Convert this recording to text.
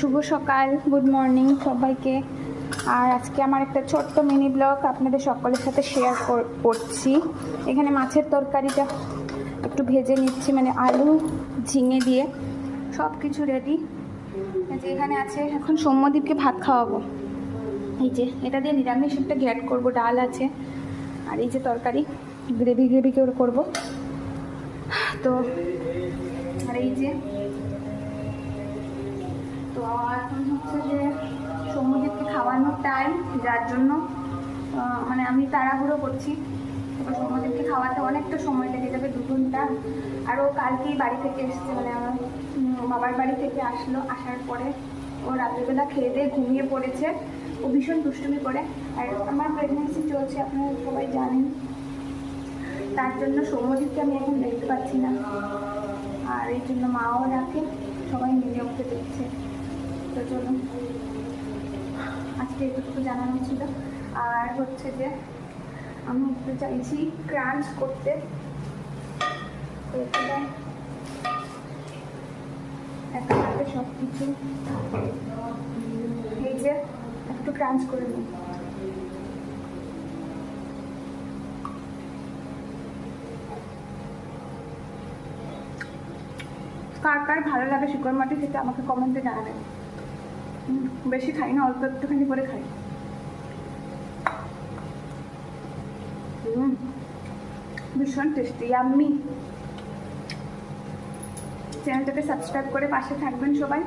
শুভ সকাল, good morning সবাইকে। আর আজকে আমার একটা ছোট্ট মিনি ব্লগ আপনাদের সকলের সাথে শেয়ার করছি। এখানে মাছের তরকারিটা একটু ভেজে নিচ্ছি, মানে আলু ঝিঙে দিয়ে সব কিছু রেডি। যে এখানে আছে, এখন সৌম্যদীপকে ভাত খাওয়াবো। এই যে এটা দিয়ে নিরামিষ একটা গ্যাট করবো, ডাল আছে আর এই যে তরকারি গ্রেভি করে করবো। তো আর এই যে তো এখন হচ্ছে যে সৌম্যদীপকে খাওয়ানোর টাইম, যার জন্য মানে আমি তাড়াহুড়ো করছি। এবার সৌম্যদীপকে খাওয়াতে অনেকটা সময় লেগে যাবে, 2 ঘন্টা। আর ও কালকেই বাড়ি থেকে এসছে, মানে আমার বাবার বাড়ি থেকে আসলো। আসার পরে ও রাত্রিবেলা খেয়ে দিয়ে ঘুমিয়ে পড়েছে। ও ভীষণ দুষ্টুমি করে। আর আমার প্রেগনেন্সি চলছে, আপনারা সবাই জানেন, তার জন্য সৌম্যদীপকে আমি এখন দেখতে পাচ্ছি না। আর এই জন্য মাও রাখে, সবাই মিলে ওকে দেখছে। তো চলুন, আজকে এটুকু জানানো ছিল। আর হচ্ছে যে আমি একটু চাইছি ক্রাঞ্চ করতে, একেবারে সব কিছু এই যে একটু ক্রাঞ্চ করে নিই। কার কার ভালো লাগে শুকর মাটি খেতে আমাকে কমেন্টে জানাবেন। বেশি খাই না, অল্প একটুখানি করে খাই। ভীষণ টেস্টি, ইয়াম্মি। চ্যানেলটাকে সাবস্ক্রাইব করে পাশে থাকবেন সবাই।